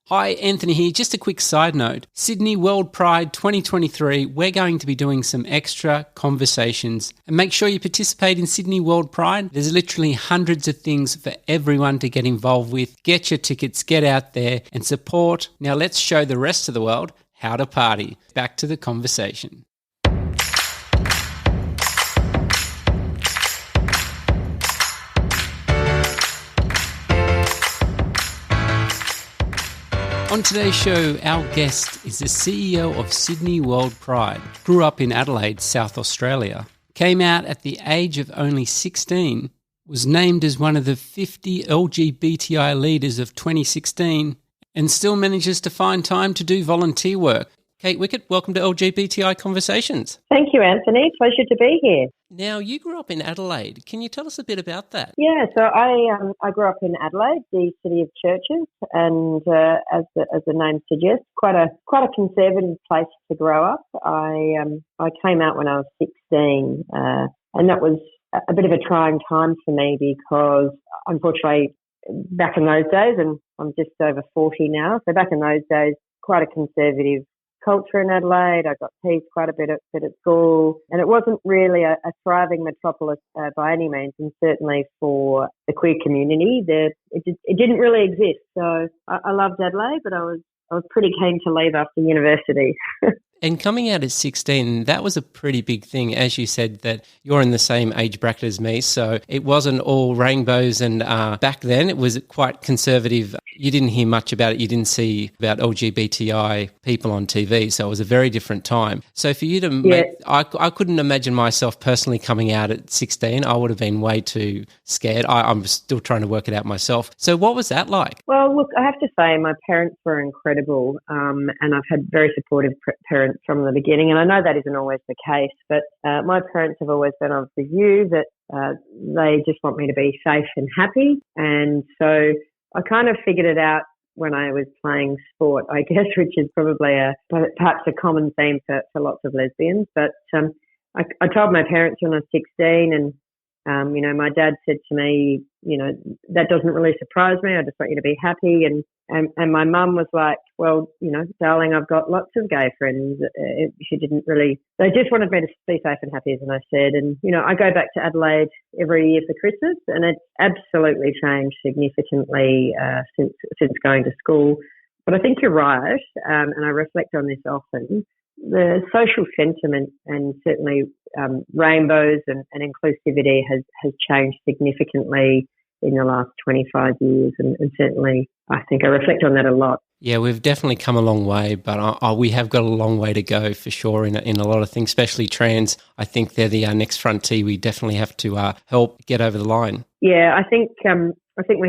Hi, Anthony here. Just a quick side note. Sydney WorldPride 2023, we're going to be doing some extra conversations. And make sure you participate in Sydney WorldPride. There's literally hundreds of things for everyone to get involved with. Get your tickets, get out there and support. Now let's show the rest of the world how to party. Back to the conversation. On today's show, our guest is the CEO of Sydney WorldPride. Grew up in Adelaide, South Australia. Came out at the age of only 16. Was named as one of the 50 LGBTI leaders of 2016 and still manages to find time to do volunteer work. Kate Wickett, welcome to LGBTI Conversations. Thank you, Anthony. Pleasure to be here. Now, you grew up in Adelaide. Can you tell us a bit about that? Yeah, so I grew up in Adelaide, the city of churches, and as the name suggests, quite a conservative place to grow up. I came out when I was 16, and that was a bit of a trying time for me because, unfortunately, back in those days, and I'm just over 40 now, so back in those days, quite a conservative culture in Adelaide. I got teased quite a bit at school, and it wasn't really a thriving metropolis by any means, and certainly for the queer community, it didn't really exist. So I loved Adelaide, but I was pretty keen to leave after university. And coming out at 16, that was a pretty big thing. As you said, that you're in the same age bracket as me, so it wasn't all rainbows. And back then, it was quite conservative. You didn't hear much about it. You didn't see about LGBTI people on TV, so it was a very different time. So for you to I couldn't imagine myself personally coming out at 16. I would have been way too scared. I'm still trying to work it out myself. So what was that like? Well, look, I have to say my parents were incredible, and I've had very supportive parents from the beginning, and I know that isn't always the case, but my parents have always been of the view that they just want me to be safe and happy, and so I kind of figured it out when I was playing sport, I guess, which is probably perhaps a common theme for lots of lesbians, but I told my parents when I was 16, and my dad said to me, that doesn't really surprise me. I just want you to be happy. And my mum was like, well, darling, I've got lots of gay friends. They just wanted me to be safe and happy, as I said. And, I go back to Adelaide every year for Christmas, and it's absolutely changed significantly since going to school. But I think you're right, and I reflect on this often. The social sentiment and certainly rainbows and inclusivity has changed significantly in the last 25 years, and certainly I think I reflect on that a lot. Yeah, we've definitely come a long way, but we have got a long way to go for sure in a lot of things, especially trans. I think they're the next frontier. We definitely have to help get over the line. Yeah, I think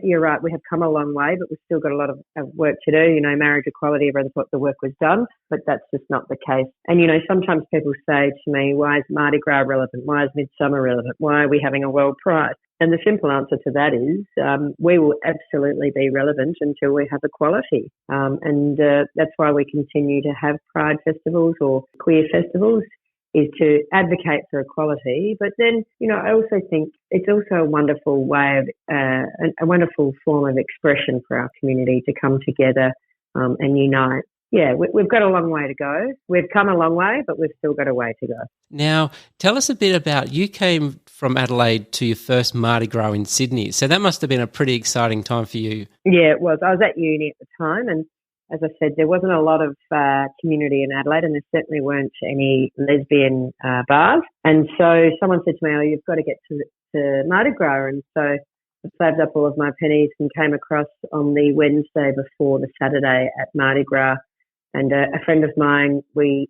you're right. We have come a long way, but we've still got a lot of work to do. Marriage equality, everyone thought the work was done, but that's just not the case. And, sometimes people say to me, why is Mardi Gras relevant? Why is Midsummer relevant? Why are we having a World Pride? And the simple answer to that is we will absolutely be relevant until we have equality. And that's why we continue to have Pride festivals or queer festivals, is to advocate for equality. But then, I also think it's also a wonderful way of, a wonderful form of expression for our community to come together and unite. Yeah, we've got a long way to go. We've come a long way, but we've still got a way to go. Now, tell us a bit about, you came from Adelaide to your first Mardi Gras in Sydney. So that must have been a pretty exciting time for you. Yeah, it was. I was at uni at the time, and as I said, there wasn't a lot of community in Adelaide, and there certainly weren't any lesbian bars. And so someone said to me, you've got to get to Mardi Gras. And so I saved up all of my pennies and came across on the Wednesday before the Saturday at Mardi Gras. And a friend of mine, we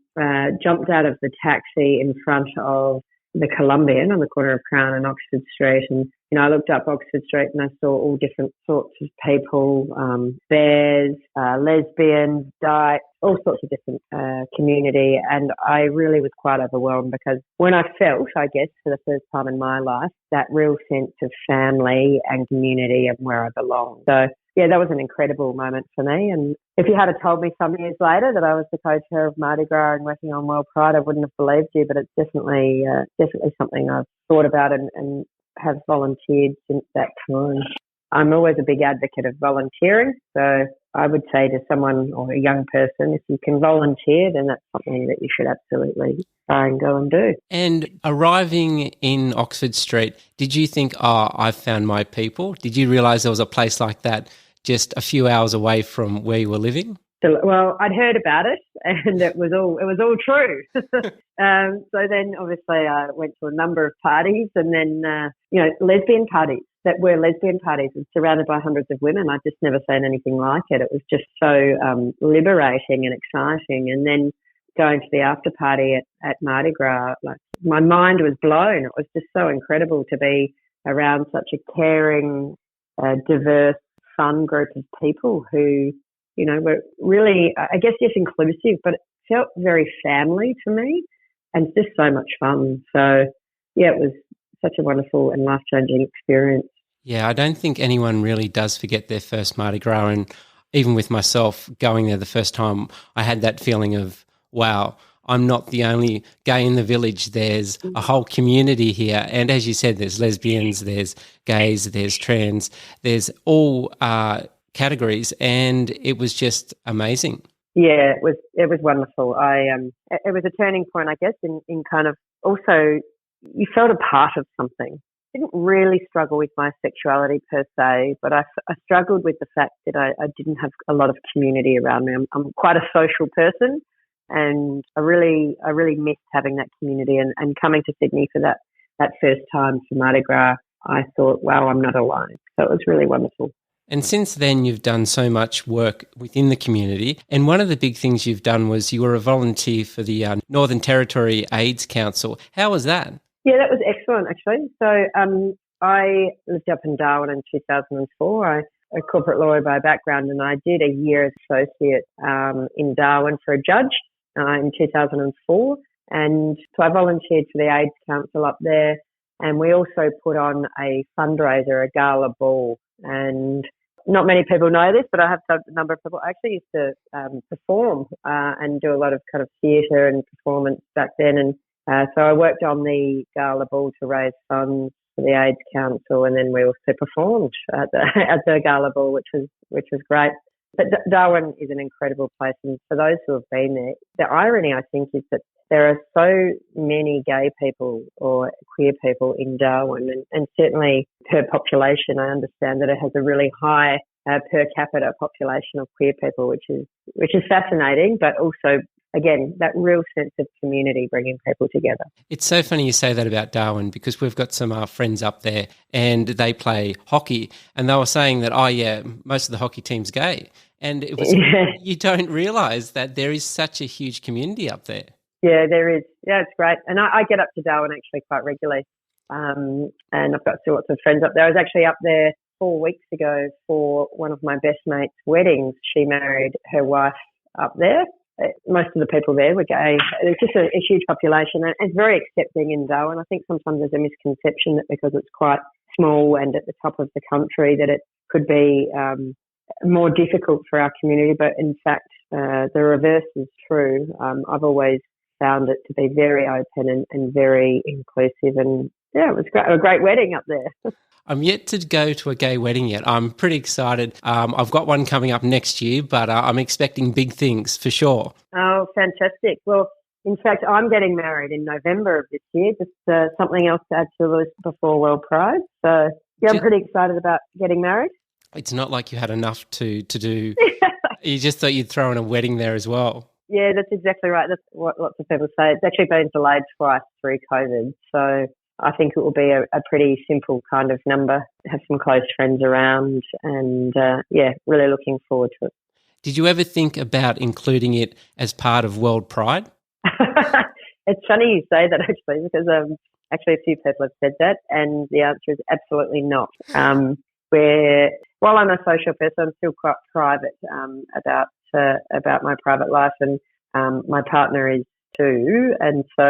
jumped out of the taxi in front of the Columbian on the corner of Crown and Oxford Street. And, I looked up Oxford Street and I saw all different sorts of people, bears, lesbians, dykes, all sorts of different community. And I really was quite overwhelmed because when I felt, I guess, for the first time in my life, that real sense of family and community and where I belong. So, yeah, that was an incredible moment for me. And if you had told me some years later that I was the co-chair of Mardi Gras and working on World Pride, I wouldn't have believed you. But it's definitely something I've thought about and have volunteered since that time. I'm always a big advocate of volunteering. So I would say to someone or a young person, if you can volunteer, then that's something that you should absolutely try and go and do. And arriving in Oxford Street, did you think, I've found my people? Did you realise there was a place like that just a few hours away from where you were living? So, well, I'd heard about it, and it was all true. So then, obviously, I went to a number of parties, and then lesbian parties that were lesbian parties, and surrounded by hundreds of women. I'd just never seen anything like it. It was just so liberating and exciting. And then going to the after party at Mardi Gras, like my mind was blown. It was just so incredible to be around such a caring, diverse, fun group of people who, were really, I guess, just inclusive, but it felt very family to me and just so much fun. So, yeah, it was such a wonderful and life-changing experience. Yeah, I don't think anyone really does forget their first Mardi Gras. And even with myself going there the first time, I had that feeling of, wow, I'm not the only gay in the village. There's a whole community here. And as you said, there's lesbians, there's gays, there's trans, there's all categories. And it was just amazing. Yeah, it was wonderful. It was a turning point, I guess, in kind of also you felt a part of something. I didn't really struggle with my sexuality per se, but I struggled with the fact that I didn't have a lot of community around me. I'm quite a social person, and I really missed having that community. And coming to Sydney for that first time for Mardi Gras, I thought, wow, I'm not alone. So it was really wonderful. And since then, you've done so much work within the community. And one of the big things you've done was you were a volunteer for the Northern Territory AIDS Council. How was that? Yeah, that was excellent, actually. So I lived up in Darwin in 2004. I'm a corporate lawyer by background, and I did a year as associate in Darwin for a judge in 2004. And so I volunteered for the AIDS Council up there. And we also put on a fundraiser, a gala ball. And not many people know this, but I have a number of people. I actually used to perform and do a lot of kind of theatre and performance back then. And so I worked on the gala ball to raise funds for the AIDS Council, and then we also performed at the gala ball, which was great. But Darwin is an incredible place, and for those who have been there, the irony, I think, is that there are so many gay people or queer people in Darwin, and certainly per population, I understand that it has a really high per capita population of queer people, which is fascinating, but also, again, that real sense of community bringing people together. It's so funny you say that about Darwin, because we've got some friends up there and they play hockey, and they were saying that, most of the hockey team's gay. And it was, you don't realise that there is such a huge community up there. Yeah, there is. Yeah, it's great. And I get up to Darwin actually quite regularly. And I've got lots of friends up there. I was actually up there 4 weeks ago for one of my best mates' weddings. She married her wife up there. Most of the people there were gay. It's just a huge population, and it's very accepting in Darwin. I think sometimes there's a misconception that because it's quite small and at the top of the country that it could be more difficult for our community, but in fact the reverse is true. I've always found it to be very open and very inclusive, and yeah, it was great. A great wedding up there. I'm yet to go to a gay wedding yet. I'm pretty excited. I've got one coming up next year, but I'm expecting big things for sure. Oh, fantastic. Well, in fact, I'm getting married in November of this year, just something else to add to the list before WorldPride. So, yeah, I'm pretty excited about getting married. It's not like you had enough to do. You just thought you'd throw in a wedding there as well. Yeah, that's exactly right. That's what lots of people say. It's actually been delayed twice through COVID. So I think it will be a pretty simple kind of number, have some close friends around, and really looking forward to it. Did you ever think about including it as part of WorldPride? It's funny you say that, actually, because actually a few people have said that, and the answer is absolutely not. While I'm a social person, I'm still quite private about my private life, and my partner is too. And so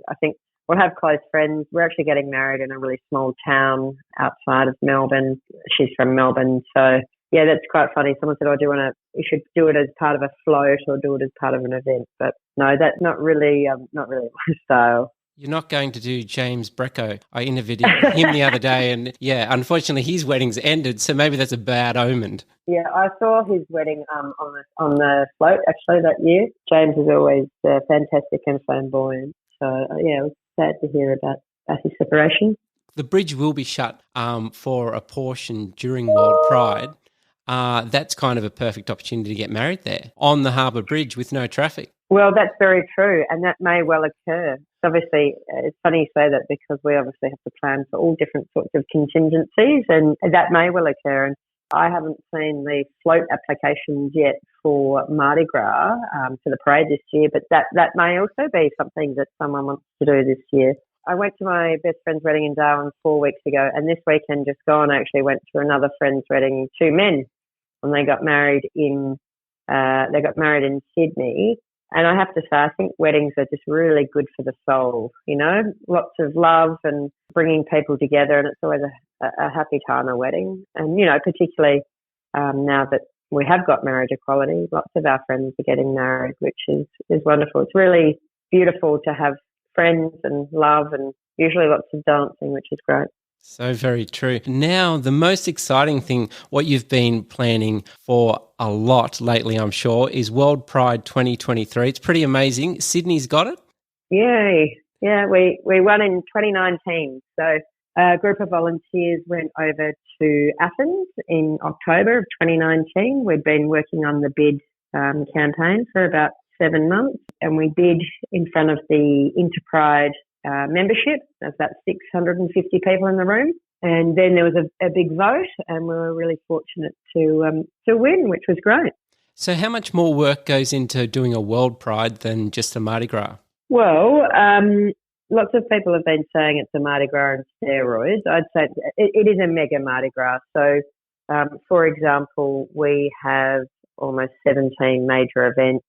I think we'll have close friends. We're actually getting married in a really small town outside of Melbourne. She's from Melbourne. So, yeah, that's quite funny. Someone said, you should do it as part of a float or do it as part of an event. But no, that's not really my style. You're not going to do James Brecco. I interviewed him the other day, and unfortunately his wedding's ended, so maybe that's a bad omen. Yeah, I saw his wedding on the float actually that year. James is always fantastic and flamboyant. So it was sad to hear about his separation. The bridge will be shut for a portion during World Pride. That's kind of a perfect opportunity to get married there on the Harbour Bridge with no traffic. Well, that's very true, and that may well occur. Obviously, it's funny you say that because we obviously have to plan for all different sorts of contingencies, and that may well occur. And I haven't seen the float applications yet for Mardi Gras, for the parade this year, but that may also be something that someone wants to do this year. I went to my best friend's wedding in Darwin 4 weeks ago, and this weekend just gone, I actually went to another friend's wedding, 2 men, and they got married in Sydney. And I have to say, I think weddings are just really good for the soul, lots of love and bringing people together, and it's always a happy time, a wedding. And, particularly now that we have got marriage equality, lots of our friends are getting married, which is wonderful. It's really beautiful to have friends and love and usually lots of dancing, which is great. So very true. Now, the most exciting thing, what you've been planning for a lot lately, I'm sure, is World Pride 2023. It's pretty amazing. Sydney's got it? Yay. Yeah, we won in 2019. So a group of volunteers went over to Athens in October of 2019. We'd been working on the bid campaign for about 7 months, and we bid in front of the Interpride membership. There's about 650 people in the room, and then there was a big vote, and we were really fortunate to win, which was great. So how much more work goes into doing a World Pride than just a Mardi Gras? Well, lots of people have been saying it's a Mardi Gras on steroids. I'd say it is a mega Mardi Gras. So, for example, we have almost 17 major events.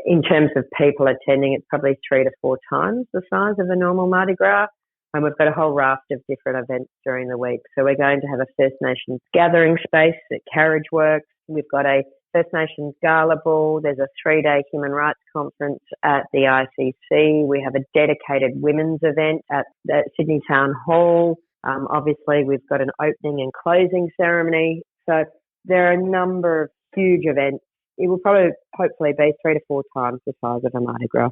In terms of people attending, it's probably 3 to 4 times the size of a normal Mardi Gras. And we've got a whole raft of different events during the week. So we're going to have a First Nations gathering space at Carriage Works. We've got a First Nations Gala Ball. There's a 3-day human rights conference at the ICC. We have a dedicated women's event at the Sydney Town Hall. Obviously, we've got an opening and closing ceremony. So there are a number of huge events. It will probably, hopefully, be 3 to 4 times the size of a Mardi Gras.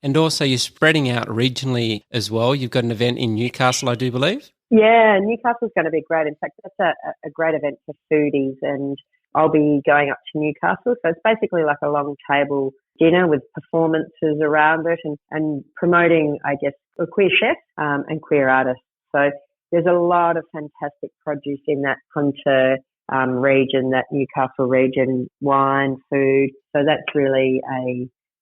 And also you're spreading out regionally as well. You've got an event in Newcastle, I do believe. Yeah, Newcastle's going to be great. In fact, that's a great event for foodies, and I'll be going up to Newcastle. So it's basically like a long table dinner with performances around it and promoting, I guess, a queer chef and queer artists. So there's a lot of fantastic produce in that Hunter region, that Newcastle region, wine, food. So that's really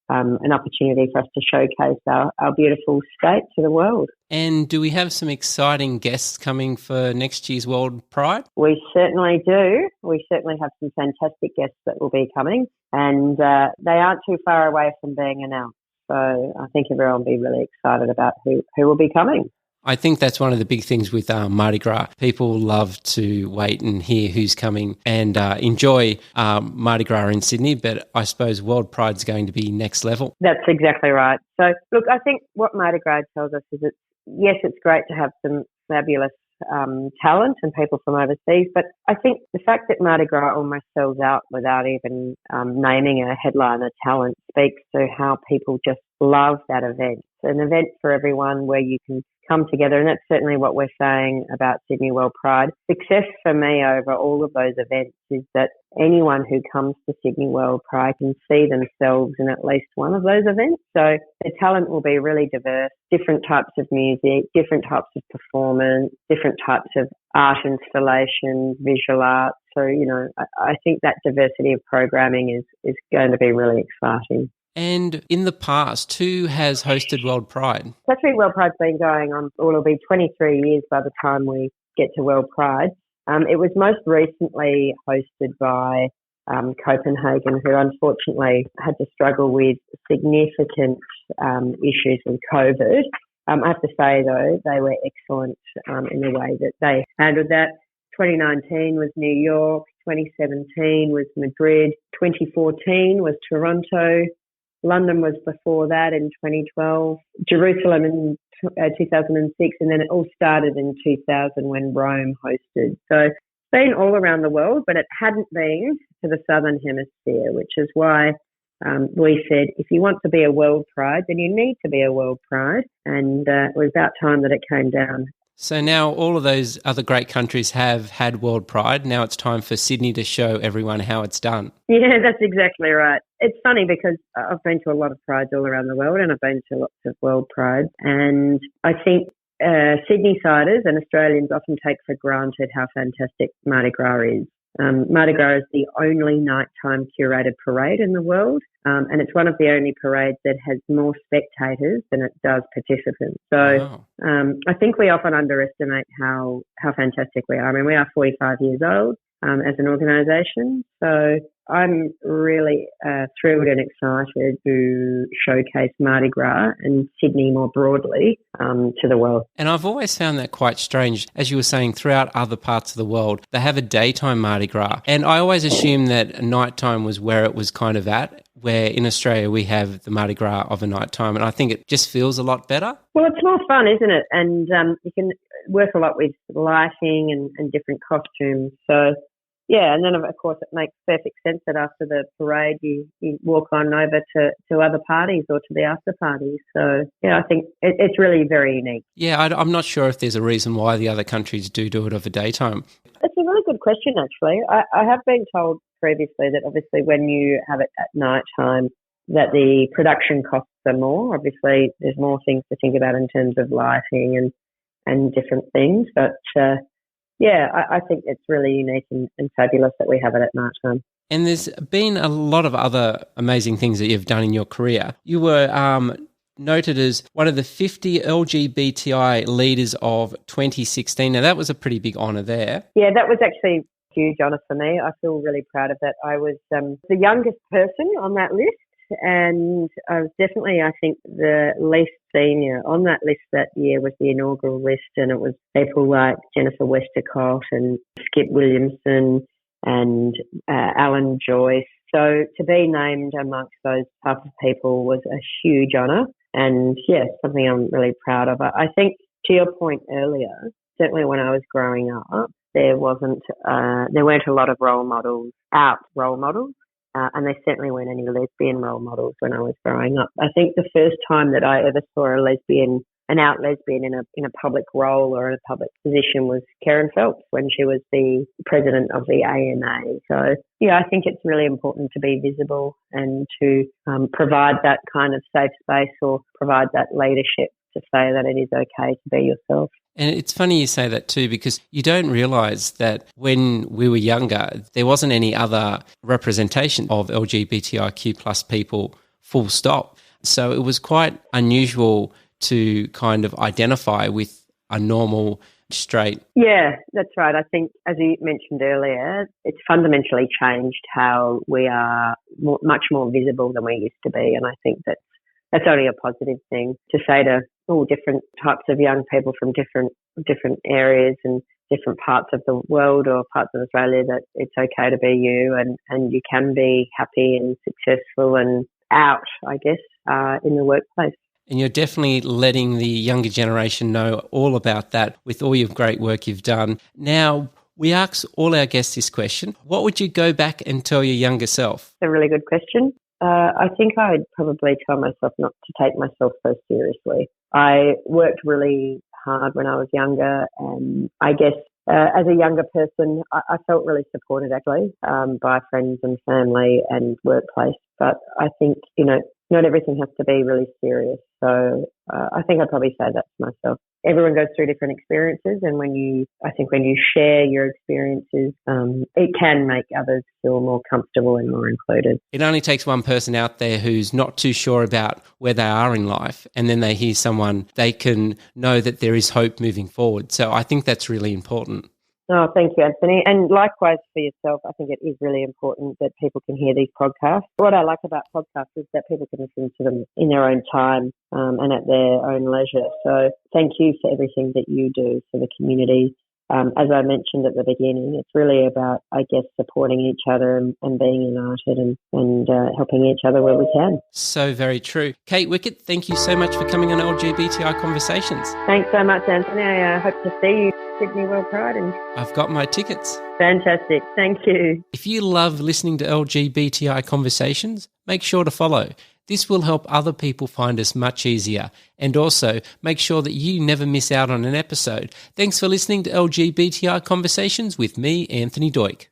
an opportunity for us to showcase our beautiful state to the world. And do we have some exciting guests coming for next year's World Pride? We certainly do. We certainly have some fantastic guests that will be coming, and they aren't too far away from being announced. So I think everyone will be really excited about who will be coming. I think that's one of the big things with Mardi Gras. People love to wait and hear who's coming and enjoy Mardi Gras in Sydney, but I suppose World Pride's going to be next level. That's exactly right. So, look, I think what Mardi Gras tells us is it's great to have some fabulous talent and people from overseas, but I think the fact that Mardi Gras almost sells out without even naming a headliner talent speaks to how people just love that event. It's an event for everyone where you can come together, and that's certainly what we're saying about Sydney World Pride. Success for me over all of those events is that anyone who comes to Sydney World Pride can see themselves in at least one of those events. So the talent will be really diverse, different types of music, different types of performance, different types of art installations, visual art. So, I think that diversity of programming is going to be really exciting. And in the past, who has hosted World Pride? Actually, World Pride's been going on, it'll be 23 years by the time we get to World Pride. It was most recently hosted by Copenhagen, who unfortunately had to struggle with significant issues with COVID. I have to say, though, they were excellent in the way that they handled that. 2019 was New York, 2017 was Madrid, 2014 was Toronto, London was before that in 2012, Jerusalem in 2006, and then it all started in 2000 when Rome hosted. So it's been all around the world, but it hadn't been to the Southern Hemisphere, which is why we said, if you want to be a World Pride, then you need to be a World Pride. And it was about time that it came down. So now all of those other great countries have had World Pride. Now it's time for Sydney to show everyone how it's done. Yeah, that's exactly right. It's funny because I've been to a lot of prides all around the world, and I've been to lots of World Prides. And I think Sydney-siders and Australians often take for granted how fantastic Mardi Gras is. Mardi Gras is the only nighttime curated parade in the world, and it's one of the only parades that has more spectators than it does participants. So I think we often underestimate how fantastic we are. I mean, we are 45 years old as an organisation, so I'm really thrilled and excited to showcase Mardi Gras and Sydney more broadly to the world. And I've always found that quite strange. As you were saying, throughout other parts of the world, they have a daytime Mardi Gras. And I always assumed that nighttime was where it was kind of at, where in Australia we have the Mardi Gras of a nighttime. And I think it just feels a lot better. Well, it's more fun, isn't it? And you can work a lot with lighting and different costumes. So yeah, and then of course it makes perfect sense that after the parade you walk on over to other parties or to the after parties. So yeah, I think it's really very unique. Yeah, I'm not sure if there's a reason why the other countries do it of a daytime. It's a really good question, actually. I have been told previously that obviously when you have it at night time that the production costs are more. Obviously there's more things to think about in terms of lighting and different things, but yeah, I think it's really unique and fabulous that we have it at night time. And there's been a lot of other amazing things that you've done in your career. You were noted as one of the 50 LGBTI leaders of 2016. Now, that was a pretty big honour there. Yeah, that was actually a huge honour for me. I feel really proud of that. I was the youngest person on that list, and I was definitely, I think, the least senior. On that list that year was the inaugural list, and it was people like Jennifer Westacott and Skip Williamson and Alan Joyce. So to be named amongst those type of people was a huge honour, and yeah, something I'm really proud of. I think to your point earlier, certainly when I was growing up, there weren't a lot of role models, and there certainly weren't any lesbian role models when I was growing up. I think the first time that I ever saw an out lesbian in a public role or in a public position was Karen Phelps when she was the president of the AMA. So yeah, I think it's really important to be visible and to provide that kind of safe space or provide that leadership to say that it is okay to be yourself. And it's funny you say that too, because you don't realise that when we were younger, there wasn't any other representation of LGBTIQ plus people, full stop. So it was quite unusual to kind of identify with a normal straight. Yeah, that's right. I think, as you mentioned earlier, it's fundamentally changed how we are much more visible than we used to be. And I think that's only a positive thing to say to all different types of young people from different areas and different parts of the world or parts of Australia that it's okay to be you and you can be happy and successful and out, I guess, in the workplace. And you're definitely letting the younger generation know all about that with all your great work you've done. Now, we ask all our guests this question. What would you go back and tell your younger self? It's a really good question. I think I'd probably tell myself not to take myself so seriously. I worked really hard when I was younger, and I guess as a younger person, I felt really supported actually by friends and family and workplace. But I think, not everything has to be really serious. So I think I'd probably say that to myself. Everyone goes through different experiences, and when you share your experiences, it can make others feel more comfortable and more included. It only takes one person out there who's not too sure about where they are in life, and then they hear someone, they can know that there is hope moving forward. So I think that's really important. Oh, thank you, Anthony. And likewise for yourself, I think it is really important that people can hear these podcasts. What I like about podcasts is that people can listen to them in their own time and at their own leisure. So thank you for everything that you do for the community. as I mentioned at the beginning, it's really about, I guess, supporting each other and being united and helping each other where we can. So very true. Kate Wickett, thank you so much for coming on LGBTI Conversations. Thanks so much, Anthony. I hope to see you at Sydney WorldPride. And I've got my tickets. Fantastic. Thank you. If you love listening to LGBTI Conversations, make sure to follow. This will help other people find us much easier. And also, make sure that you never miss out on an episode. Thanks for listening to LGBTI Conversations with me, Anthony Doik.